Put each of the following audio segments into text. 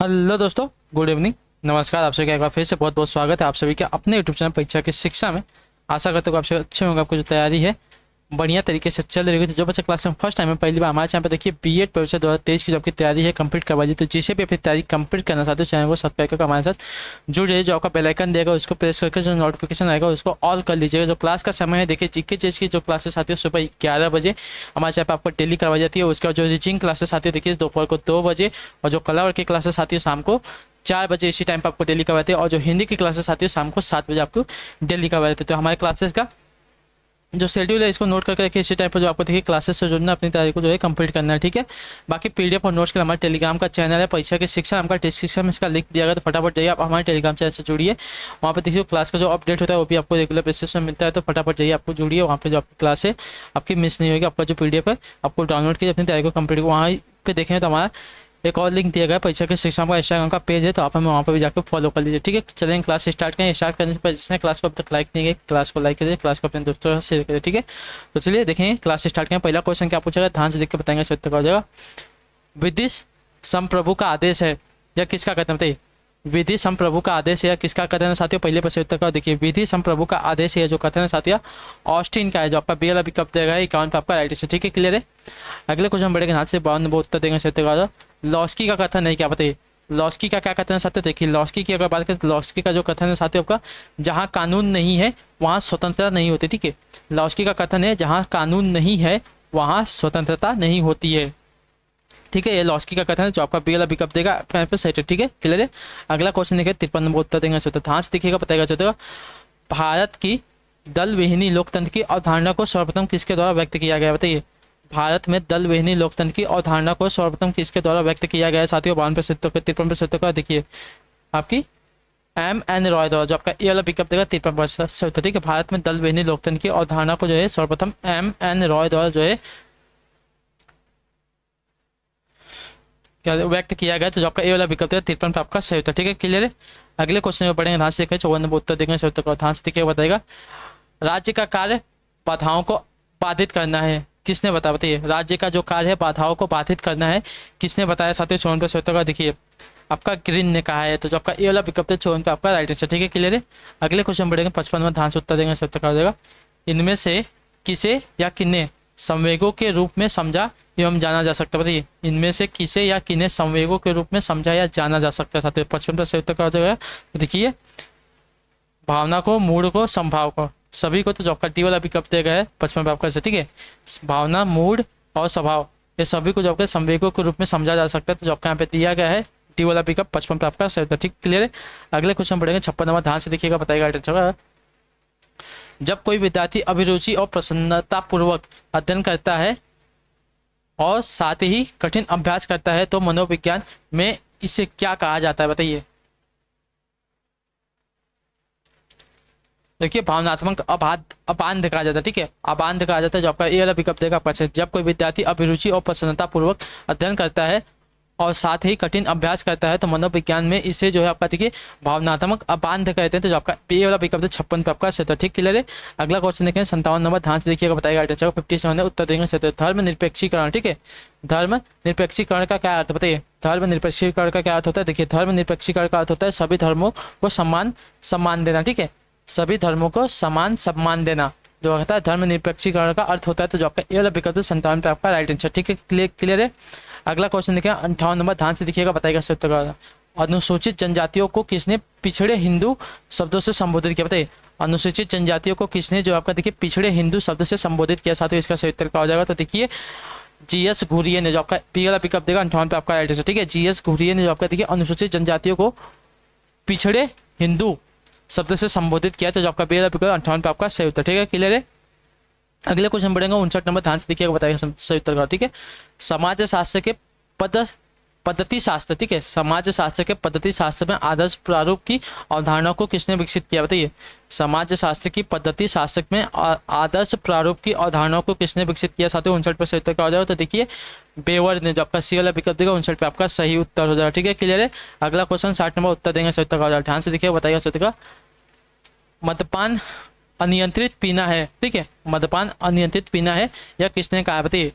Hello दोस्तों, good evening. नमस्कार। आप सभी का एक बार फिर से बहुत बहुत स्वागत है आप सभी के अपने यूट्यूब चैनल परीक्षा की शिक्षा में। आशा करते हो आप सभी अच्छे होंगे। आपको जो तैयारी है बढ़िया तरीके से चल रही है। तो जो बच्चे क्लास में फर्स्ट टाइम है, पहली बार हमारे चैनल पर देखिए, बीएड परीक्षा 2023 की जो आपकी तैयारी है कंप्लीट करवा दी। तो जिसे भी अपनी तैयारी कंप्लीट करना चाहते हो चैनल को सब्सक्राइब करके हमारे साथ जुड़ जाइए। जो आपका बेल आइकन देगा उसको प्रेस करके जो नोटिफिकेशन आएगा उसको ऑल कर लीजिएगा। जो क्लास का समय है देखिए, जीके चीज की जो क्लासेस आती है सुबह 11 बजे हमारे चैनल पर आपको डेली करवाई जाती है। उसके बाद जो रीचिंग क्लासेस आती है देखिए दोपहर को 2 बजे, और जो कला वर्ग की क्लासेस आती है शाम को 4 बजे इसी टाइम पर आपको डेली करवाते हैं। और जो हिंदी की क्लासेस आती है शाम को 7 बजे आपको डेली करवाते हैं। तो हमारे क्लासेस का जो शेड्यूल है इसको नोट करके रखिए। इसी टाइम पर जो आपको देखिए क्लासेस से जुड़ना, अपनी तैयारी को जो है कंप्लीट करना है, ठीक है। बाकी पीडीएफ और नोट्स के लिए हमारे टेलीग्राम का चैनल है परीक्षा की शिक्षा नाम का, डिस्क्रिप्शन में इसका लिंक दिया गया। तो फटाफट जाइए आप हमारे टेलीग्राम चैनल से जुड़िए। वहाँ पर देखिए क्लास का जो अपडेट होता है वो भी आपको रेगुलर बेसिस में मिलता है। तो फटाफट जाइए, आपको जुड़िए। वहाँ पर जो आपकी क्लास है आपकी मिस नहीं होगी। आपका जो पीडीएफ है आपको डाउनलोड कीजिए, अपनी तैयारी को कंप्लीट वहाँ पे देखें। तो हमारा एक और लिंक दिया गया है परीक्षा के शिक्षा का इंस्टाग्राम का पेज है, तो आप हमें वहाँ पर भी जाकर फॉलो कर लीजिए, ठीक है। चलेंगे क्लास स्टार्ट करें। स्टार्ट करने से पहले जिसने क्लास को अब तक लाइक नहीं किया क्लास को लाइक करिए, क्लास को अपने दोस्तों के साथ शेयर करिए, ठीक है। तो चलिए देखेंगे क्लास स्टार्ट करें। पहला क्वेश्चन क्या पूछेगा, ध्यान से देख के बताएंगे, सत्य का हो जाएगा। विधि संप्रभु का आदेश है या किसका कथन, बताइए। विधि संप्रभु का आदेश है या किसका कथन है साथियों। पहले प्रश्न उत्तर का देखिए, विधि संप्रभु का आदेश है जो कथन है साथियों ऑस्टिन का है। जो आपका बीएल अभी कब देगा 51 पे आपका राइट है, ठीक है, क्लियर है। अगले क्वेश्चन बढ़ेगा, हाथ से 52 उत्तर देंगे सत्य का। लॉस्की का कथन है क्या, बताइए। लॉस्की का क्या कथन है साथियों। देखिए लॉस्की की अगर बात करें तो लॉस्की का जो कथन है साथियों आपका, जहाँ कानून नहीं है वहाँ स्वतंत्रता नहीं होती, ठीक है। लॉस्की का कथन है जहाँ कानून नहीं है वहाँ स्वतंत्रता नहीं होती है, ठीक है। ये लॉस्की का कथन है जो आपका बीएल अभी कब देगा पे सेट है, ठीक है, क्लियर है। अगला क्वेश्चन देखिए 53 नंबर उत्तर देंगे सत्य। ध्यान से दिखेगा बताएगा सत्य। भारत की दल विहीनी लोकतंत्र की अवधारणा को सर्वप्रथम किसके द्वारा व्यक्त किया गया, बताइए। भारत में दल विहीनी लोकतंत्र की अवधारणा को सर्वप्रथम किसके द्वारा व्यक्त किया गया है साथियों। 52 का देखिए आपकी M.N. रॉय द्वारा। जो आपका ए वाला पिकअप देगा 53%, ठीक है। भारत में दल विहीनी लोकतंत्र की अवधारणा को जो है सर्वप्रथम M.N. रॉय द्वारा जो है क्या व्यक्त किया गया। तो जो आपका ए वाला विकल्प है 53 पे आपका सही होता है, ठीक है, क्लियर है। अगले क्वेश्चन में पढ़ेंगे, ध्यान से देखें। 54 नंबर उत्तर देंगे सही उत्तर का। ध्यान से देखिए बताएगा, राज्य का कार्य बाधाओं को बाधित करना है, किसने बताया, बताइए। राज्य का जो कार्य है बाधाओं को बाधित करना है, किसने बताया साथियों। 54 पे सही उत्तर का देखिए आपका ग्रीन ने कहा है। तो जो आपका ए वाला विकल्प है 54 पे आपका राइट आंसर, ठीक है, क्लियर है। अगले क्वेश्चन बढ़ेंगे 55 में, ध्यान से उत्तर देंगे सही उत्तर का हो जाएगा। इनमें से किसे या किन्ने संवेगों के रूप में समझा एवं जाना जा सकता है, बताइए। इनमें से किसे या किन्हें संवेगों के रूप में समझा या जाना जा सकता है साथियों। 55 पर सही उत्तर का हो जाएगा। तो देखिए भावना को, मूड को, संभाव को, सभी को। तो जो आपका टी वाला विकल्प दिया गया है 55 पे आपका, ठीक है। भावना, मूड और स्वभाव, ये सभी को जो आपके संवेगों के रूप में समझा जा सकता है। तो जो आपका यहाँ पे दिया गया है टी वाला पिकअप 55 पे आपका सही उत्तर, ठीक, क्लियर है। अगले क्वेश्चन पढ़ेंगे 56 नंबर, ध्यान से देखिएगा बताएगा। जब कोई विद्यार्थी अभिरुचि और प्रसन्नता पूर्वक अध्ययन करता है और साथ ही कठिन अभ्यास करता है तो मनोविज्ञान में इसे क्या कहा जाता है, बताइए। देखिए भावनात्मक अबांध कहा जाता है, ठीक है, अबांध कहा जाता है। जो आपका ए वाला विकल्प देगा आपका, जब कोई विद्यार्थी अभिरुचि और प्रसन्नता पूर्वक अध्ययन करता है और साथ ही कठिन अभ्यास करता है तो मनोविज्ञान में इसे जो है आपका देखिए भावनात्मक अबांध कहते हैं। तो जो आपका ए वाला विकल्प है 56 पे आपका सही, ठीक, क्लियर है। अगला क्वेश्चन देखें 57 नंबर, ध्यान से देखिएगा बताएगा। 57 है उत्तर देंगे सही। धर्म निरपेक्षीकरण, ठीक है। धर्म निरपेक्षीकरण का क्या अर्थ बताइए। धर्म निरपेक्षीकरण का क्या अर्थ होता है, देखिए धर्म निरपेक्षीकरण का अर्थ होता है सभी धर्मों को सम्मान देना, ठीक है, सभी धर्मों को समान सम्मान देना जो कहता है धर्म निरपेक्षीकरण का अर्थ होता है। तो जो आपका ए वाला विकल्प 57 पे आपका राइट आंसर, ठीक है, क्लियर है। अगला क्वेश्चन देखिए 58 नंबर, ध्यान से देखिएगा बताएगा सही उत्तर का। अनुसूचित जनजातियों को किसने पिछड़े हिंदू शब्दों से संबोधित किया, बताइए। अनुसूचित जनजातियों को किसने जो आपका देखिए पिछड़े हिंदू शब्द से संबोधित किया साथियों, इसका सही उत्तर का हो जाएगा। तो देखिए जीएस घुरिये ने, जो आपका पी वाला पिकअप देगा 58 पे आपका राइट आंसर, ठीक है। जीएस घुरिये ने जो आपका देखिए अनुसूचित जनजातियों को पिछड़े हिंदू शब्द से संबोधित किया। तो जो आपका बी वाला पिकअप 58 पे आपका सही उत्तर, ठीक है, क्लियर है। अगले क्वेश्चन बढ़ेंगे 59 नंबर, ध्यान से देखिएगा बताएगा सही उत्तर का, ठीक है। समाज शास्त्र के पद्धति शास्त्र, ठीक है, समाज शास्त्र के पद्धति शास्त्र में आदर्श प्रारूप की अवधारणा को किसने विकसित किया, बताइए। समाज शास्त्र की पद्धति शास्त्र में आदर्श प्रारूप की अवधारणा को किसने विकसित किया साथियों। 59 पे सही उत्तर का हो जाएगा। तो देखिए बेवर ने, जो आपका सी वाला विकल्प देगा 59 पे आपका सही उत्तर हो जाएगा, ठीक है, क्लियर है। अगला क्वेश्चन 60 नंबर, उत्तर देंगे सही उत्तर का हो जाएगा। ध्यान से देखिए बताइएगा सही उत्तर का। मद्यपान अनियंत्रित पीना है, ठीक है, मद्यपान अनियंत्रित पीना है या किसने कहा, बताइए।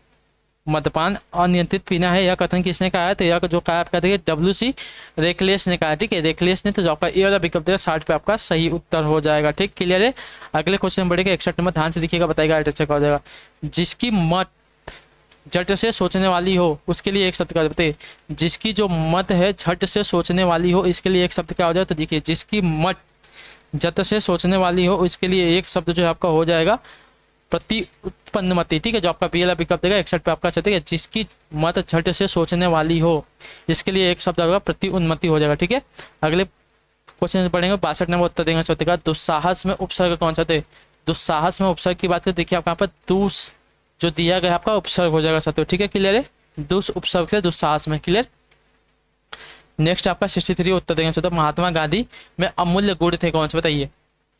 मद्यपान अनियंत्रित पीना है। यह कथन किसने कहा है? तो यह जो कहा आपका देखिए WC रेकलेस ने कहा, ठीक है, रेकलेस ने। तो जो आपका ए वाला विकल्प देगा 60 पे आपका सही उत्तर हो जाएगा, ठीक, क्लियर है। अगले क्वेश्चन बढ़ेगा 61 नंबर, ध्यान से देखिएगा, बताएगा राइट आंसर क्या हो जाएगा। जिसकी मत झट से सोचने वाली हो उसके लिए एक शब्द क्या बताइए। जिसकी जो मत है झट से सोचने वाली हो, इसके लिए एक शब्द क्या हो जाएगा? तो देखिए जिसकी मत झट से सोचने वाली हो इसके लिए एक शब्द जो है आपका हो जाएगा प्रति उत्पन्नमति, ठीक है, जो आपका बी वाला विकल्प देगा 61 पे आपका, ठीक है। जिसकी मत झट से सोचने वाली हो इसके लिए एक शब्द होगा प्रति उन्मति हो जाएगा, ठीक है। अगले क्वेश्चन पढ़ेंगे 62 नंबर, उत्तर देंगे सोते का दुस्साहस में उपसर्ग कौन सा थे? दुस्साहस में उपसर्ग की बात करें, देखिए आपका यहाँ पर दुस जो दिया गया आपका उपसर्ग हो जाएगा सत्य, ठीक है, क्लियर है। दुस उपसर्ग से दुस्साहस में, क्लियर। नेक्स्ट आपका 63 उत्तर देंगे सोते महात्मा गांधी में अमूल्य गुण थे कौन से? बताइए।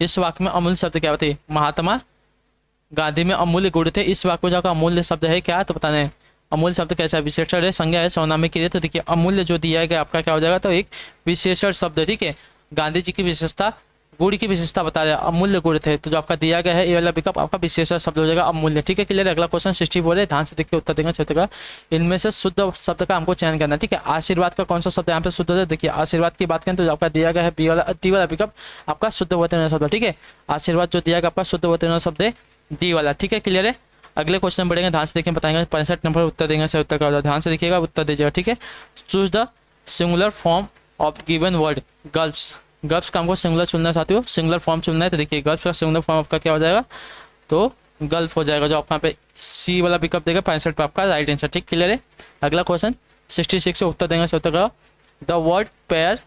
इस वाक्य में अमूल्य शब्द क्या बताइए? महात्मा गांधी में अमूल्य गुण थे, इस वाक्य में जो अमूल्य शब्द है क्या? तो बताना है अमूल्य शब्द कैसा है? विशेषण है, संज्ञा है, सर्वनाम के लिए। तो देखिए अमूल्य जो दिया गया आपका क्या हो जाएगा? तो एक विशेषण शब्द है, ठीक है। गांधी जी की विशेषता, गुण की विशेषता बता रहे अमूल्य गुण थे, तो जो आपका दिया गया है ये वाला विकल्प आपका विशेषण शब्द हो जाएगा अमूल्य, ठीक है, क्लियर। अगला क्वेश्चन 64 है, ध्यान से देखिए उत्तर देंगे क्षेत्र का। इनमें से शुद्ध शब्द का हमको चयन करना है, ठीक है। आशीर्वाद का कौन सा शब्द यहाँ पे शुद्ध है? देखिए आशीर्वाद की बात करें तो आपका दिया गया है डी वाला विकल्प आपका शुद्ध वचन शब्द, ठीक है। आशीर्वाद जो दिया गया आपका शुद्ध वचन शब्द है डी वाला, ठीक है, क्लियर है। अगले क्वेश्चन बढ़ेंगे, ध्यान से देखिए, बताएंगे 65 नंबर उत्तर देंगे से उत्तर का, ध्यान से देखिएगा, उत्तर दीजिएगा, ठीक है। Choose the singular form of given word girls. Girls का हमको सिंगुलर चुनना चाहते हो, सिंगुलर फॉर्म चुनना है, तो देखिए गर्ल्स का सिंगुलर फॉर्म आपका क्या हो जाएगा? तो गल्फ हो जाएगा, जो आपका यहाँ पे सी वाला विकल्प देगा 65 पे आपका राइट आंसर, ठीक, क्लियर है। अगला क्वेश्चन 66 से उत्तर देंगे से उत्तर का the word pair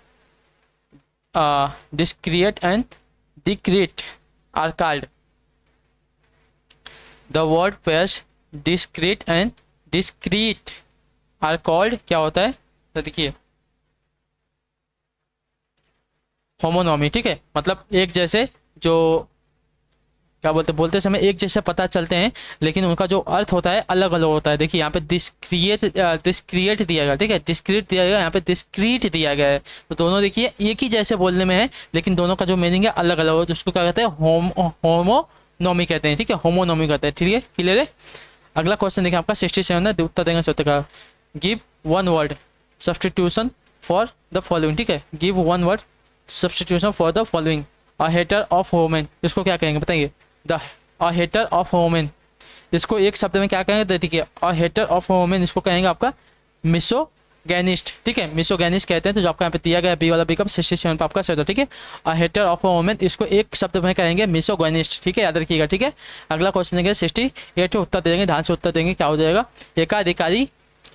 discrete and discreet are called. The word pairs discrete and discreet are called क्या होता है? तो देखिए होमोनॉमी, ठीक है, मतलब एक जैसे, जो क्या बोलते समय एक जैसे पता चलते हैं लेकिन उनका जो अर्थ होता है अलग अलग होता है। देखिए यहाँ पे डिस्क्रिएट दिया गया, ठीक है, डिस्क्रीट दिया गया, यहाँ पे डिस्क्रीट दिया गया है, तो दोनों देखिए एक ही जैसे बोलने में है लेकिन दोनों का जो मीनिंग है अलग अलग हो, जिसको क्या कहते हैं? होमोनॉमी कहते हैं, ठीक है, होमोनॉमी कहते हैं, ठीक है, क्लियर है। अगला क्वेश्चन देखिए आपका 67 है, उत्तर देंगे सत्य का give one word substitution for the following, ठीक है, give one word substitution for the following. A hater of women, इसको क्या कहेंगे बताइए? The a hater of women, इसको एक शब्द में क्या कहेंगे? देखिए अ हेटर ऑफ वुमेन इसको कहेंगे आपका मिसोगैनिस्ट, ठीक है, मिसोगैनिस्ट कहते हैं, तो जो आपका यहाँ पे दिया गया बी वाला विकल्प 67 पे आपका सही होता है, ठीक है। अ हेटर ऑफ वुमेन इसको एक शब्द में कहेंगे मिसोगैनिस्ट, ठीक है, याद रखिएगा, ठीक है। अगला क्वेश्चन देंगे 68 उत्तर देंगे, ध्यान से उत्तर देंगे, क्या हो जाएगा? एकाधिकारी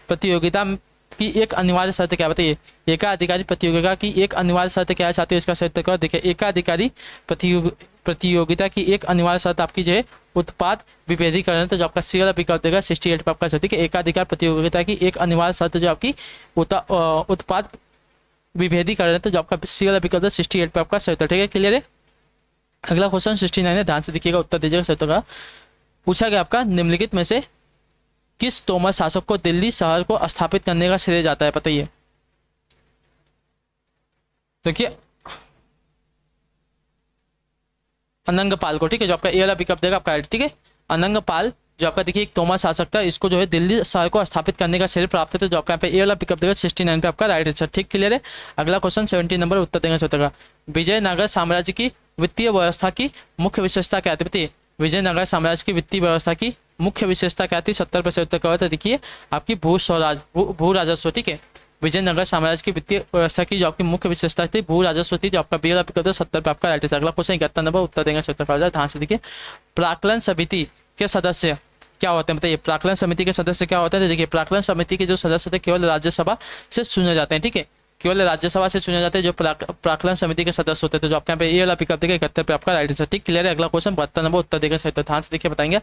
प्रतियोगिता की एक अनिवार्य शर्त क्या बताइए? एकाधिकारी प्रतियोगिता की एक अनिवार्य शर्त क्या चाहते हो? इसका सही उत्तर देखिए एकाधिकारी प्रतियोगिता की एक अनिवार्य शर्त आपकी जो है उत्पाद विभेदीकरण, तो जो आपका सी वाला विकल्प देगा 68 पे आपका सही, ठीक है। एकाधिकार प्रतियोगिता की एक अनिवार्य शर्त जो आपकी उत्पाद विभेदीकरण, तो जो आपका सी वाला विकल्प है 68 पे आपका सही उत्तर, ठीक है, क्लियर है। अगला क्वेश्चन 69 है, ध्यान से देखिएगा, उत्तर दीजिएगा सही उत्तर का। पूछा गया आपका निम्नलिखित में से किस तोमर शासक को दिल्ली शहर को स्थापित करने का श्रेय जाता है? बताइए। देखिए अनंगपाल को, ठीक है, जो आपका ए वाला विकल्प देगा आपका, ठीक है, अनंगपाल जो आपका देखिए एक तोमर शासक था, इसको जो है दिल्ली शहर को स्थापित करने का श्रेय प्राप्त है, तो जो आपका यहाँ पे ए वाला विकल्प देगा 69 पे आपका राइट आंसर, ठीक, क्लियर है। अगला क्वेश्चन 70 नंबर उत्तर देंगे सोते का विजयनगर साम्राज्य की वित्तीय व्यवस्था की मुख्य विशेषता क्या थी? बताइए विजयनगर साम्राज्य की वित्तीय व्यवस्था की मुख्य विशेषता क्या थी? 70 पे से उत्तर क्या होता है? देखिए आपकी भू राजस्व, ठीक है, विजयनगर साम्राज्य की वित्तीय व्यवस्था की जो आपकी मुख्य विशेषता थी भू राजस्व थी, जो आपका बी वाला विकल्प 70 पे आपका राइट आंसर। अगला क्वेश्चन 71 नंबर उत्तर देंगे 70 पे, ध्यान से देखिए प्राक्कलन समिति के सदस्य क्या होते हैं? बताइए प्राक्कलन समिति के सदस्य क्या होते हैं? तो देखिए प्राक्कलन समिति के जो सदस्य होते हैं केवल राज्यसभा से चुने जाते हैं, ठीक है, केवल राज्यसभा से चुने जाते हैं जो प्राक्कलन समिति के सदस्य होते हैं, तो जो आपके यहाँ पे ये वाला पिकअप देगा 71 पे आपका राइट आंसर, ठीक, क्लियर है। अगला क्वेश्चन 72 नंबर उत्तर देगा सही, ध्यान से देखिए बताएंगे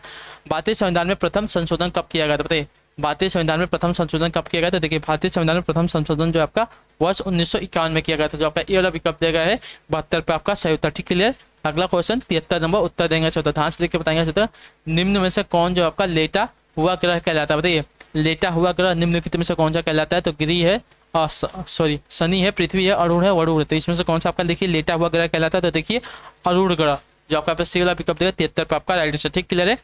भारतीय संविधान में प्रथम संशोधन कब किया गया था? बताइए भारतीय संविधान में प्रथम संशोधन कब किया गया था? देखिए भारतीय संविधान में प्रथम संशोधन जो आपका वर्ष 1951 में किया गया था, जो आपका ये वाला विकल्प दिया गया है 72 पे आपका सही उत्तर, ठीक, क्लियर। अगला क्वेश्चन 73 नंबर उत्तर देंगे सही, ध्यान से देखिए बताएंगे निम्न में से कौन जो आपका लेटा हुआ ग्रह कहलाता है? बताइए लेटा हुआ ग्रह निम्नलिखित में से कौन सा कहलाता है? तो गिरी है, सॉरी शनि है, पृथ्वी है, अरुण है, वरुण है, तो इसमें से कौन सा आपका देखिए लेटा हुआ ग्रह कहलाता है? तो देखिए अरुण ग्रह, जो आपका सी वाला विकल्प देगा 73 पे आपका राइट आंसर, ठीक, क्लियर है।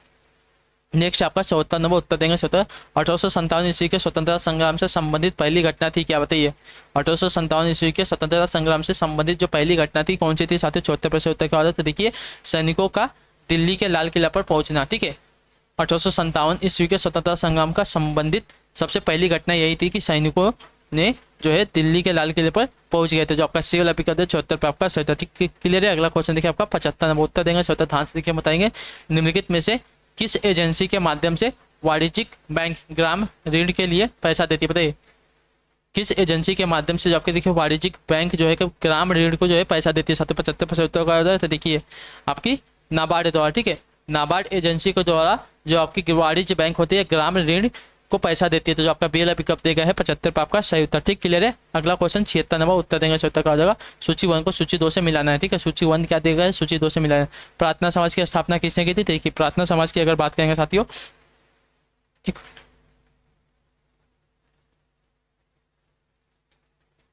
नेक्स्ट आपका 74 नंबर उत्तर देंगे 1857 ईस्वी के स्वतंत्रता संग्राम से संबंधित पहली घटना थी, क्या बताइए। 1857 ईस्वी के स्वतंत्रता संग्राम से संबंधित जो पहली घटना थी कौन सी थी साथियों। 74% उत्तर क्या होता है, तो देखिए सैनिकों का दिल्ली के लाल किला पर पहुंचना, ठीक है। 1857 ईस्वी के स्वतंत्रता संग्राम का संबंधित सबसे पहली घटना यही थी कि सैनिकों ने जो है दिल्ली के लाल किले पर पहुंच गए थे, जो आपका सी वाला पिक करते 74 पे आपका सही था, ठीक क्लियर है। अगला क्वेश्चन देखिए आपका 75 नंबर उत्तर देंगे 74 ध्यान से देखिए बताएंगे निम्नलिखित में से किस एजेंसी के माध्यम से वाणिज्यिक बैंक ग्राम ऋण के लिए पैसा देती है, बताइए। किस एजेंसी के माध्यम से जो आपके देखिए वाणिज्यिक बैंक जो है कि ग्राम ऋण को जो है पैसा देती है, 75% उत्तर का होता है, तो देखिए आपकी नाबार्ड द्वारा, ठीक है। नाबार्ड एजेंसी के द्वारा जो आपकी वाणिज्य बैंक होती है ग्राम ऋण को पैसा देती है, तो जो आपका बी वाला पिकअप देगा है 75 पे आपका सही उत्तर, ठीक क्लियर है। अगला क्वेश्चन 76 नंबर उत्तर देंगे 76 का हो जाएगा सूची 1 को सूची 2 से मिलाना है, ठीक है। सूची 1 क्या देगा है, सूची 2 से मिलाना है। प्रार्थना समाज की स्थापना किसने की थी, देखिए प्रार्थना समाज की अगर बात करेंगे साथियों,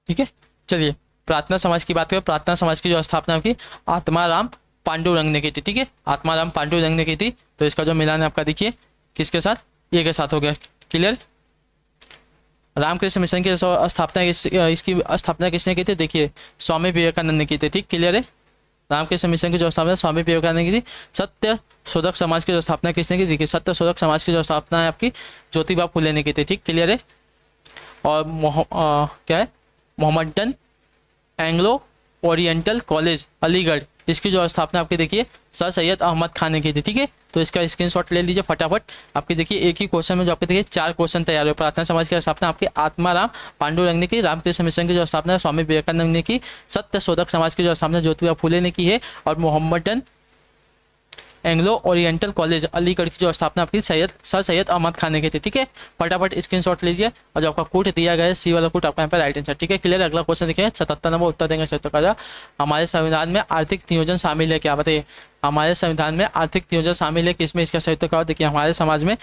ठीक है। चलिए प्रार्थना समाज की बात करें, प्रार्थना समाज की जो स्थापना की आत्माराम पांडुरंग ने की थी, ठीक है। आत्माराम पांडुरंग ने की थी, तो इसका जो मिलान है आपका देखिए किसके साथ, ये के साथ हो गया, क्लियर। रामकृष्ण मिशन की स्थापना इसकी स्थापना किसने की थी, देखिए स्वामी विवेकानंद ने की थी, ठीक क्लियर है। रामकृष्ण मिशन की जो स्थापना स्वामी विवेकानंद ने की थी। सत्य शोधक समाज की जो स्थापना किसने की, देखिए सत्य शोधक समाज की जो स्थापना है आपकी ज्योतिबा फुले ने की थी, ठीक क्लियर है। और क्या है Mohammedan Anglo oriental college Aligarh, इसकी जो स्थापना आपकी देखिए सर सैयद अहमद खान ने की थी, ठीक है। तो इसका स्क्रीनशॉट ले लीजिए फटाफट। आपकी देखिए एक ही क्वेश्चन में जो आपके देखिए 4 क्वेश्चन तैयार हुए। प्रार्थना समाज की स्थापना आपके आत्माराम पांडुरंग ने की, रामकृष्ण मिशन की जो स्थापना स्वामी विवेकानंद ने की, सत्य शोधक समाज की जो स्थापना ज्योतिबा फुले ने की है, और Mohammedan Anglo oriental college Aligarh की जो स्थापना आपकी सर सैयद अहमद खान ने की थी, ठीक है। फटाफट स्क्रीनशॉट लीजिए, और जो आपका कोड दिया गया है सी वाला कोड आपका यहाँ पे राइट आंसर, ठीक है क्लियर। अगला क्वेश्चन देखिए 77 नंबर उत्तर देंगे 77 का, हमारे संविधान में आर्थिक नियोजन शामिल है, क्या बताइए। हमारे संविधान में आर्थिक नियोजन शामिल है, किसमें इसका सही उत्तर क्या, देखिए हमारे समाज में,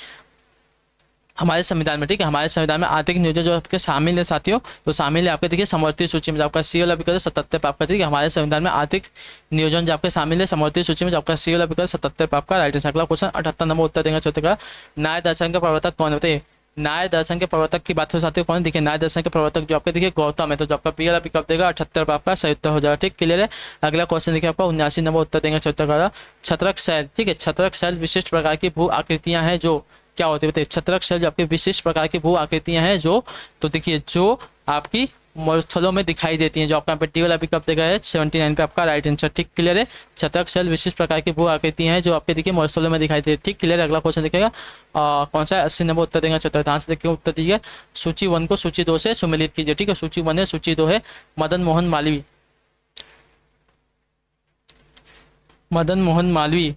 हमारे संविधान में, ठीक है। हमारे संविधान में आर्थिक नियोजन जो आपके शामिल है साथियों, तो शामिल है आपके देखिए समवर्ती सूची में, जो आपका सी वाला विकल्प 77 पे आपका, ठीक है। हमारे संविधान में आर्थिक नियोजन जो आपके शामिल है समवर्ती सूची में, जो आपका सी वाला विकल्प 77 पे आपका राइट आंसर। अगला क्वेश्चन 78 नंबर उत्तर देंगे 74 का, न्याय दर्शन के प्रवर्तक कौन होते हैं। न्याय दर्शन के प्रवर्तक की बात हो साथियों कौन, देखिए न्याय दर्शन के प्रवर्तक जो आपके देखिए गौतम है, तो जो आपका पी वाला पिकअप देगा 78 पे आपका सही उत्तर हो जाएगा, ठीक क्लियर है। अगला क्वेश्चन देखिए आपका 79 नंबर उत्तर देंगे 74 का, छत्रक शैल, ठीक है। छत्रक शैल विशिष्ट प्रकार की भू आकृतियां हैं जो क्या होती है बताइए। छत्रक शैल जो आपकी विशिष्ट प्रकार की भू आकृतियां हैं जो, तो देखिए जो आपकी मरुस्थलों में दिखाई देती हैं, जो आपका टी वाला पिकअप देगा है 79 पे आपका राइट आंसर, ठीक क्लियर है। छत्रक शैल विशिष्ट प्रकार की भू आकृतियां हैं जो आपके देखिए मरुस्थलों में दिखाई देती है, ठीक क्लियर है। अगला क्वेश्चन देखिएगा कौन सा 80 नंबर उत्तर देगा 74 ध्यान से देखिए उत्तर दीजिए। सूची 1 को सूची 2 से सुमिलित कीजिए, ठीक है। सूची 1 है, सूची 2 है। मदन मोहन मालवीय, मदन मोहन मालवीय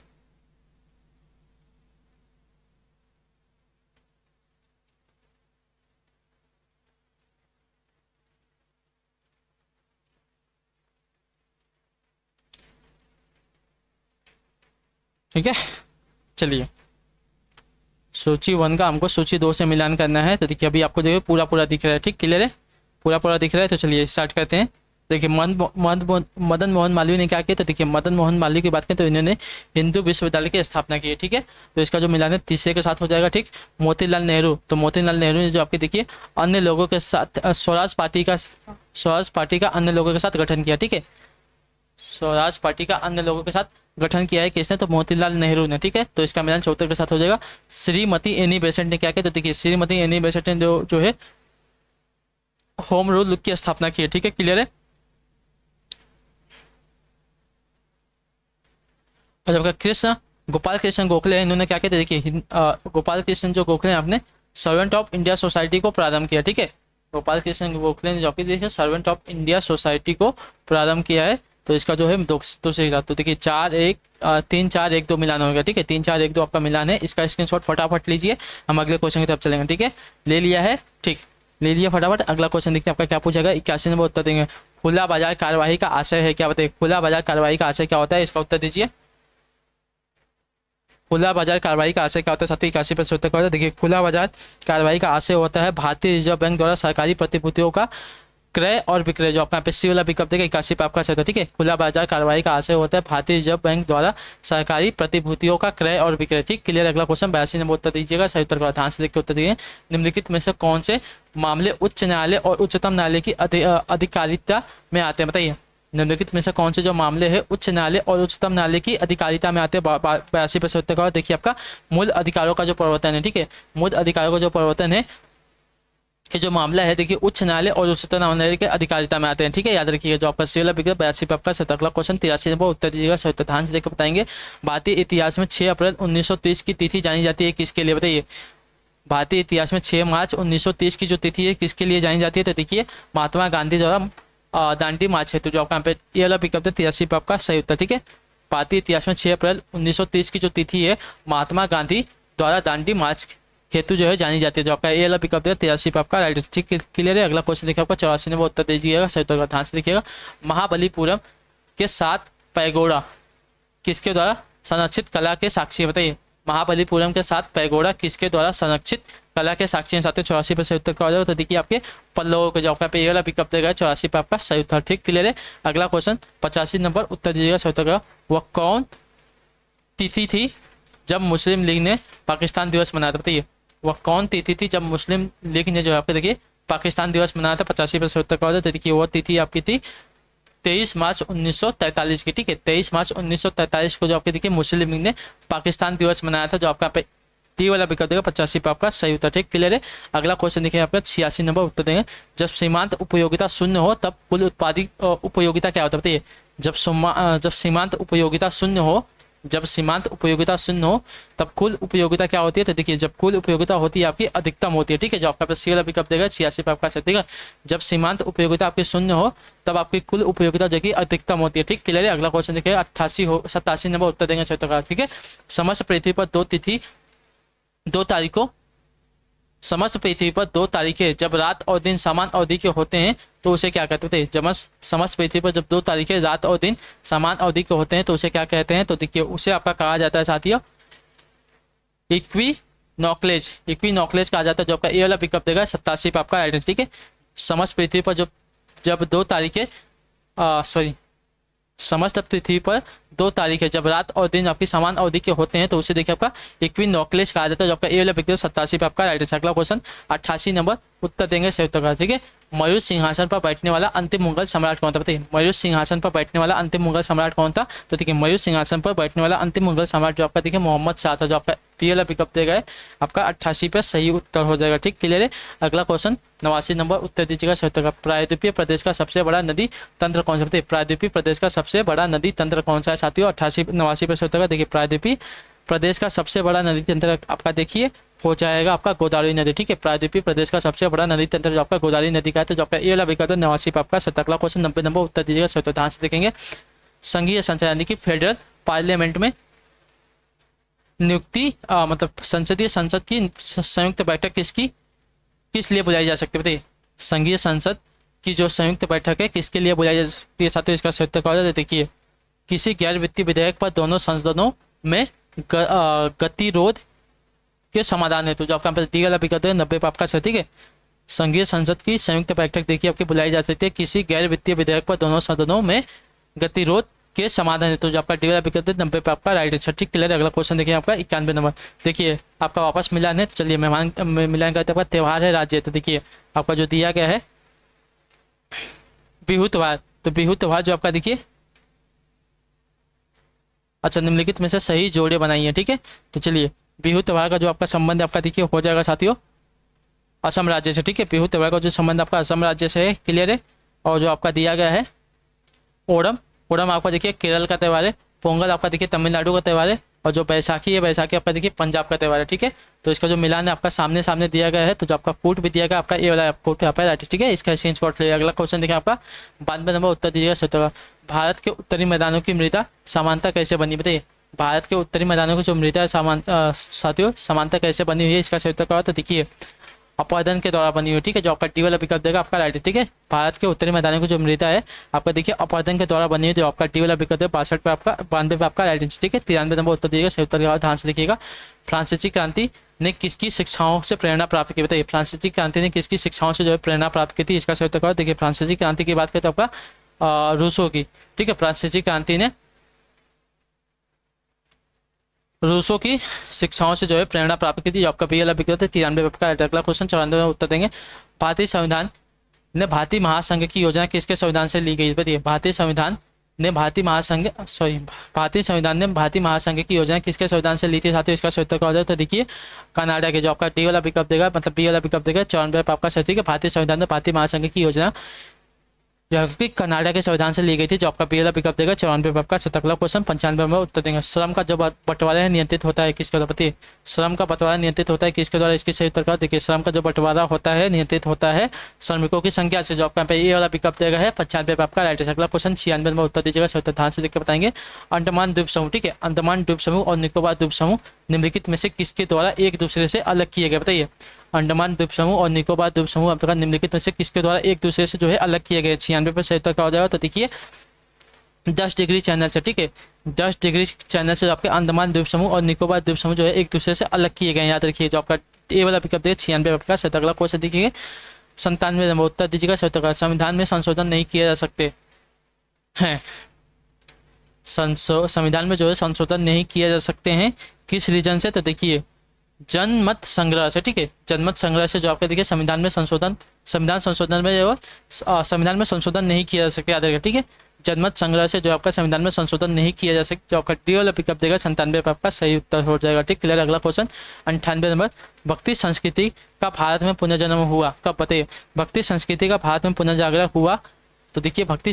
ठीक है। चलिए सूची 1 का हमको सूची 2 से मिलान करना है, तो देखिए अभी आपको देखिए पूरा पूरा दिख रहा है, ठीक क्लियर है, पूरा पूरा दिख रहा है। तो चलिए स्टार्ट करते हैं। देखिए मदन मोहन मालवीय ने क्या किया, तो देखिए मदन मोहन मालवीय की बात करें तो इन्होंने हिंदू विश्वविद्यालय की स्थापना की है, ठीक है। तो इसका जो मिलान है तीसरे के साथ हो जाएगा, ठीक। मोतीलाल नेहरू, तो मोतीलाल नेहरू ने जो आपके देखिए अन्य लोगों के साथ स्वराज पार्टी का अन्य लोगों के साथ गठन किया, ठीक है। स्वराज पार्टी का अन्य लोगों के साथ गठन किया है किसने, तो मोतीलाल नेहरू ने, ठीक है। तो इसका मिलान 74 के साथ हो जाएगा। श्रीमती एनी बेसेंट ने क्या किया, तो देखिए श्रीमती एनी बेसेंट ने जो है होम रूल की स्थापना की है, ठीक है क्लियर है। और जब कृष्ण गोपाल कृष्ण गोखले इन्होंने क्या किया, देखिए गोपाल कृष्ण जो गोखले आपने सर्वेंट ऑफ इंडिया सोसाइटी को प्रारंभ किया, ठीक है। गोपाल कृष्ण गोखले ने जो देखिए सर्वेंट ऑफ इंडिया सोसाइटी को प्रारंभ किया है, तो इसका जो है दो से तो देखिए 3 4 1 2 मिलान हो गया, ठीक है। 3 4 1 2 आपका मिलान है। इसका स्क्रीनशॉट फटाफट लीजिए, हम अगले क्वेश्चन की तरफ चलेंगे, ठीक है। ले लिया है, ठीक, ले लिया फटाफट। अगला क्वेश्चन देखते हैं आपका क्या पूछेगा। 81 नंबर उत्तर देंगे। खुला बाजार कार्यवाही का आशय है, क्या बताइए। खुला बाजार कार्यवाही का आशय क्या होता है, इसका उत्तर दीजिए। खुला बाजार कार्रवाई का आशय क्या होता है, 81% उत्तर होता है। देखिए खुला बाजार कार्रवाई का आशय होता है भारतीय रिजर्व बैंक द्वारा सरकारी प्रतिभूतियों का क्रय और विक्रय जो आपका यहाँ पे सी वाला विकल्प देगा 81 पे आपका सही होता है। ठीक है, खुला बाजार कार्रवाई का आशय होता है भारतीय रिजर्व बैंक द्वारा सरकारी प्रतिभूतियों का क्रय और विक्रय। ठीक, क्लियर। अगला क्वेश्चन 82 नंबर उत्तर दीजिएगा, सही उत्तर का ध्यान से लिख के उत्तर दीजिए। निम्नलिखित में से कौन से मामले उच्च न्यायालय और उच्चतम न्यायालय की अधिकारिता में आते हैं, बताइए। निम्नलिखित में से कौन से जो मामले हैं उच्च न्यायालय और उच्चतम न्यायालय की अधिकारिता में आते हैं। 82 उत्तर का देखिए आपका मूल अधिकारों का जो प्रवर्तन है। ठीक है, मूल अधिकारों का जो प्रवर्तन है, ये जो मामला है देखिए उच्च न्यायालय और उच्चतम न्यायालय के अधिकारिता में आते हैं। ठीक है, याद रखिएगा। जो आपका सी वाला विकल्प 82 पे आपका सही। अगला क्वेश्चन 83 नंबर उत्तर दीजिएगा, सही उत्तर ध्यान से देखकर बताएंगे। भारतीय इतिहास में 6 अप्रैल 1930 की तिथि जानी जाती है, किसके लिए, बताइए। भारतीय इतिहास में 6 मार्च 1930 की जो तिथि है किसके लिए जानी जाती है, तो देखिए महात्मा गांधी द्वारा दांडी मार्च हेतु। जो आपका यहाँ पे ये वाला विकल्प है 83 पे आपका सही उत्तर। ठीक है, भारतीय इतिहास में 6 अप्रैल 1930 की जो तिथि है महात्मा गांधी द्वारा दांडी मार्च हेतु जो है जानी जाती है। जो आपका ए वाला पिकअप है 83 पे आपका राइट। ठीक, क्लियर है। अगला क्वेश्चन देखिए आपका 84 नंबर उत्तर दीजिएगा, सही उत्तर का ध्यान से देखिएगा। महाबलीपुरम के 7 पैगोडा किसके द्वारा संरक्षित कला के साक्षी है, बताइए। महाबलीपुरम के 7 पैगोडा किसके द्वारा संरक्षित कला के साक्षी हैं। 84 पे सही उत्तर का हो जाएगा। तो देखिए आपके पल्लवों के जो आपका पे ये वाला पिकअप देगा 84 पे आपका सही उत्तर। ठीक, क्लियर है। अगला क्वेश्चन 85 नंबर उत्तर दीजिएगा, सही उत्तर का। वह कौन तिथि थी जब मुस्लिम लीग ने पाकिस्तान दिवस मनाया था, बताइए। वह कौन तिथि थी जब मुस्लिम लीग ने जो है आपके देखिए पाकिस्तान दिवस मनाया था। 85 पे सही उत्तर का हो जाए। तो देखिए वो तिथि आपकी थी 23 मार्च 1943 की। ठीक है, 23 मार्च 1943 को जो आपके देखिए मुस्लिम लीग ने पाकिस्तान दिवस मनाया था। जो आपका टी वाला विकल्प देगा 85 पे आपका सही उत्तर। ठीक, क्लियर है। अगला क्वेश्चन देखिए आपका 86 नंबर उत्तर देंगे। जब सीमांत उपयोगिता शून्य हो तब कुल उत्पादित उपयोगिता क्या होता है, बताइए। जब सीमांत उपयोगिता शून्य हो, जब सीमांत उपयोगिता शून्य हो तब कुल उपयोगिता क्या होती है, तो देखिए जब कुल उपयोगिता होती है आपकी अधिकतम होती है। ठीक है, जो आपका सी वाला विकल्प देगा 86 पे आपका सही। ठीक है, जब सीमांत उपयोगिता आपकी शून्य हो तब आपकी कुल उपयोगिता जो कि अधिकतम होती है। ठीक, क्लियर है। अगला क्वेश्चन देखिए 87 नंबर उत्तर देंगे सही उत्तर। ठीक है, समस्त पृथ्वी पर 2 तारीखों समस्त पृथ्वी पर 2 तारीखें जब रात और दिन समान अवधि के होते हैं तो उसे क्या कहते थे। जब समस्त पृथ्वी पर जब 2 तारीखें रात और दिन समान अवधि के होते हैं तो उसे क्या कहते हैं, तो देखिए उसे आपका कहा जाता है साथियों इक्विनॉक्लेज। इक्विनॉक्लेज कहा जाता है। जो आपका ए वाला पिकअप देगा 87 पे आपका राइट। ठीक है, समस्त पृथ्वी पर जब 2 तारीखें समस्त पृथ्वी पर 2 तारीखें जब रात और दिन आपकी समान अवधि के होते हैं तो उसे देखिए आपका इक्विनॉक्लेज कहा जाता है। जो आपका ए वाला विकल्प 87 पे आपका राइट। अगला क्वेश्चन 88 नंबर उत्तर देंगे सही उत्तर का। ठीक है, मयूर सिंहासन पर बैठने वाला अंतिम मुगल सम्राट कौन था, बताइए। मयूर सिंहासन पर बैठने वाला अंतिम मुगल सम्राट कौन था, तो देखिए मयूर सिंहासन पर बैठने वाला अंतिम मुगल सम्राट जो आपका देखिए मोहम्मद शाह था। जो आपका पी वाला पिकअप देगा है आपका 88 पे सही उत्तर हो जाएगा। ठीक, क्लियर है। अगला क्वेश्चन 89 नंबर उत्तर दीजिएगा सही उत्तर का। प्रायद्वीपीय प्रदेश का सबसे बड़ा नदी तंत्र कौन सा, बताइए। प्रायद्वीपीय प्रदेश का सबसे बड़ा नदी तंत्र कौन सा है साथियों। 89 पे सही उत्तर का। देखिए प्रायद्वीपीय प्रदेश का सबसे बड़ा नदी तंत्र आपका देखिए हो जाएगा आपका गोदावरी नदी। ठीक है, प्रायद्वीपीय प्रदेश का सबसे बड़ा नदी तंत्र जो आपका गोदावरी नदी का है। तो जो आपका ये वाला विकल्प 89 पे आपका 70। अगला क्वेश्चन 90 नंबर उत्तर दीजिएगा सही उत्तर। ध्यान से देखेंगे। संघीय संसद यानी कि फेडरल पार्लियामेंट में नियुक्ति मतलब संसदीय संसद की संयुक्त बैठक किस लिए बुलाई जा सकती है, बताइए। संघीय संसद की जो संयुक्त बैठक है किसके लिए बुलाई जा सकती है साथियों, इसका सही उत्तर क्या होगा, देखिए किसी गैर वित्तीय विधेयक पर दोनों संसदों में गतिरोध के समाधान है। तो जो आपका डी वाला विकल्प है 90 पे आपका सही। ठीक है, संघीय संसद की संयुक्त बैठक देखिए आपकी बुलाई जा सकती है किसी गैर वित्तीय विधेयक पर दोनों सदनों में गतिरोध के समाधान है। तो जो आपका डी वाला विकल्प है 90 पे आपका राइट है। ठीक, क्लियर। अगला क्वेश्चन देखिए आपका 91 नंबर। देखिए आपका वापस मिलान है। तो चलिए मेहमान मिलान करते आपका त्यौहार है राज्य। तो देखिए आपका जो दिया गया है बिहू त्यौहार। तो बिहू त्यौहार जो आपका देखिए अच्छा निम्नलिखित में से सही जोड़े बनाई है। ठीक है, तो चलिए बिहू त्यौहार का जो आपका संबंध आपका देखिए हो जाएगा साथियों असम राज्य से। ठीक है, बिहू त्यौहार का जो संबंध आपका असम राज्य से है, क्लियर है। और जो आपका दिया गया है ओणम आपका देखिए केरल का त्यौहार है। पोंगल आपका देखिए तमिलनाडु का त्यौहार है। और जो बैसाखी है बैसाखी आपका देखिए पंजाब का त्यौहार है। ठीक है, तो इसका जो मिलान है आपका सामने सामने दिया गया है। तो जो आपका कोड भी दिया गया आपका ये वाला कोड यहाँ पर। ठीक है, इसका एक्सचेंज कोड ले। अगला क्वेश्चन देखिए आपका 92 नंबर उत्तर दीजिएगा सही। भारत के उत्तरी मैदानों की मृदा समानता कैसे बनी, बताइए। भारत के उत्तरी मैदानों की जो मृदा साथियों समानता कैसे बनी हुई है, इसका सही उत्तर क्या होता है, देखिए अपवर्तन के द्वारा बनी हुई। ठीक है, जो आपका डी वाला विकल्प देगा आपका राइट है। ठीक है, भारत के उत्तरी मैदानों की जो मृदा है आपका देखिए अपवर्तन के द्वारा बनी हुई। जो आपका डी वाला विकल्प है 62 पे आपका 92 पे आपका राइट है। ठीक है, 93 नंबर उत्तर दीजिएगा सही उत्तर का। ध्यान से देखिएगा। फ्रांसीसी क्रांति ने किसकी शिक्षाओं से प्रेरणा प्राप्त की, बताइए फ्रांसीसी क्रांति ने किसकी शिक्षाओं से जो है प्रेरणा प्राप्त की थी, इसका सही उत्तर करो। देखिए फ्रांसीसी क्रांति की बात करें तो आपका रूसो की, ठीक है, फ्रांसीसी क्रांति ने रूसो की शिक्षाओं से जो है प्रेरणा प्राप्त की थी। जो आपका बी वाला विकल्प है 93 का अगला क्वेश्चन 94 में उत्तर देंगे। भारतीय संविधान ने भारतीय महासंघ की योजना किसके संविधान से ली गई, बताइए भारतीय संविधान ने भारतीय महासंघ की योजना किसके संविधान से ली थी साथियों, इसका सही उत्तर क्या हो जाए तो देखिए कनाडा के, जो आपका डी वाला विकल्प देगा, मतलब बी वाला विकल्प देगा 94 पे आपका सही, ठीक है। भारतीय संविधान ने भारतीय महासंघ की योजना जो कि कनाडा के संविधान से ली गई थी। जो आपका पी वाला पिकअप देगा 94 पे आपका 97 क्वेश्चन 95 में उत्तर देंगे। श्रम का जो बंटवारा है नियंत्रित होता है किसके द्वारा, बताइए श्रम का बंटवारा नियंत्रित होता है किसके द्वारा, इसके सही उत्तर का देखिए श्रम का जो बंटवारा होता है नियंत्रित होता है श्रमिकों की संख्या से। जो आपका पे ये वाला पिकअप देगा है 95 पे आपका राइट है। अगला क्वेश्चन 96 में उत्तर दीजिएगा, सही उत्तर ध्यान से देख के बताएंगे। अंडमान द्वीप समूह, ठीक है, अंडमान द्वीप समूह और निकोबार द्वीप समूह निम्नलिखित में से किसके द्वारा एक दूसरे से अलग किए गए, बताइए अंडमान द्वीप समूह और निकोबार द्वीप समूह आपका निम्नलिखित में से किसके द्वारा एक दूसरे से जो है अलग किए गए। 96 पे सही उत्तर क्या हो जाएगा तो देखिए 10 डिग्री चैनल से, ठीक है, 10 डिग्री चैनल से आपके अंडमान द्वीप समूह और निकोबार द्वीप समूह जो है एक दूसरे से अलग किए गए। याद रखिए जो आपका ए वाला पिकअप देगा 96 आपका सही। अगला क्वेश्चन देखिए 97 नंबर उत्तर दीजिएगा सही उत्तर। संविधान में संशोधन नहीं किए जा सकते हैं, संविधान में जो है संशोधन नहीं किए जा सकते हैं किस रीजन से, तो देखिए जनमत संग्रह से, ठीक है, जनमत संग्रह से जो आपका देखिए संविधान में संशोधन नहीं किया जा सकता, याद रखिए, ठीक है, जनमत संग्रह से जो आपका संविधान में संशोधन नहीं किया जा सकता। जो आपका डी वाला पिकअप देगा 97 पे आपका सही उत्तर हो जाएगा, ठीक, क्लियर। अगला क्वेश्चन 98 नंबर भक्ति संस्कृति का भारत में पुनर्जन्म हुआ कब, बताइए भक्ति संस्कृति का भारत में पुनर्जागरण हुआ तो देखिए भक्ति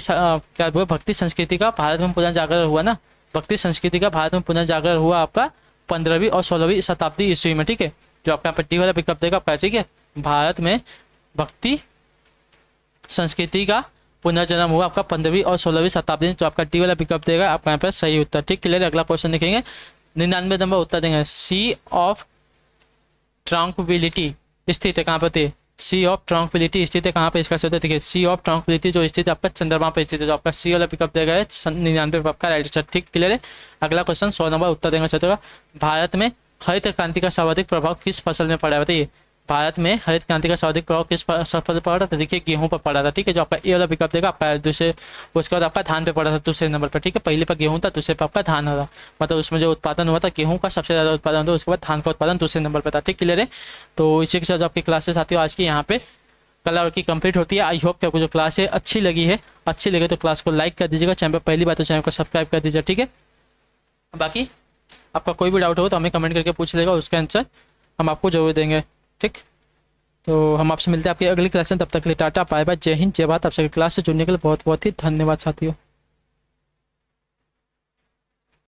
संस्कृति का भारत में पुनर्जागरण हुआ ना, भक्ति संस्कृति का भारत में पुनर्जागरण हुआ आपका 15वीं और 16वीं शताब्दी ईस्वी में, ठीक है। जो आपका पट्टी वाला पिकअप देगा आपका, ठीक है, भारत में भक्ति संस्कृति का पुनर्जन्म हुआ आपका 15वीं और 16वीं शताब्दी में। जो आपका डी वाला पिकअप देगा आपका यहाँ पर सही उत्तर, ठीक, क्लियर। अगला क्वेश्चन देखेंगे 99 नंबर उत्तर देंगे। सी ऑफ ट्रांक्विलिटी स्थित है कहाँ पर, सी ऑफ ट्रांक्विलिटी स्थित है कहाँ पे, इसका सही उत्तर देखिए सी ऑफ ट्रांक्विलिटी जो स्थित आपका चंद्रमा पे स्थित है। जो आपका सी वाला पिकअप देगा है 99 पे आपका राइट आंसर, ठीक, क्लियर है। अगला क्वेश्चन 100 नंबर उत्तर देंगे सही होगा। भारत में हरित क्रांति का सर्वाधिक प्रभाव किस फसल में पड़ा है, बताइए भारत में हरित क्रांति का सर्वाधिक प्रभाव किस फसल पर पड़ा था, तो देखिए गेहूं पर पड़ा था, ठीक है। जो आपका ए वाला पिकअप देगा आपका दूसरे, उसके बाद आपका धान पे पड़ा था दूसरे नंबर पर, ठीक है, पहले पर गेहूं था दूसरे पर आपका धान था, मतलब उसमें जो उत्पादन हुआ था गेहूं का सबसे ज़्यादा उत्पादन था, उसके बाद धान का उत्पादन दूसरे नंबर पर था, ठीक, क्लियर है। तो इसी के साथ आपकी क्लासेस आती है आज की यहाँ पे कलर की कंप्लीट होती है। आई होप कि आपको जो क्लास है अच्छी लगी है, अच्छी लगे तो क्लास को लाइक कर दीजिएगा, चैनल पर पहली बात तो चैनल को सब्सक्राइब कर दीजिए, ठीक है। बाकी आपका कोई भी डाउट हो तो हमें कमेंट करके पूछ लेगा, उसका आंसर हम आपको जरूर देंगे, ठीक। तो हम आपसे मिलते हैं आपकी अगली क्लास में, तब तक के लिए टाटा बाय बाय, जय हिंद जय भारत। आप सभी क्लास से जुड़ने के लिए बहुत बहुत ही धन्यवाद साथियों।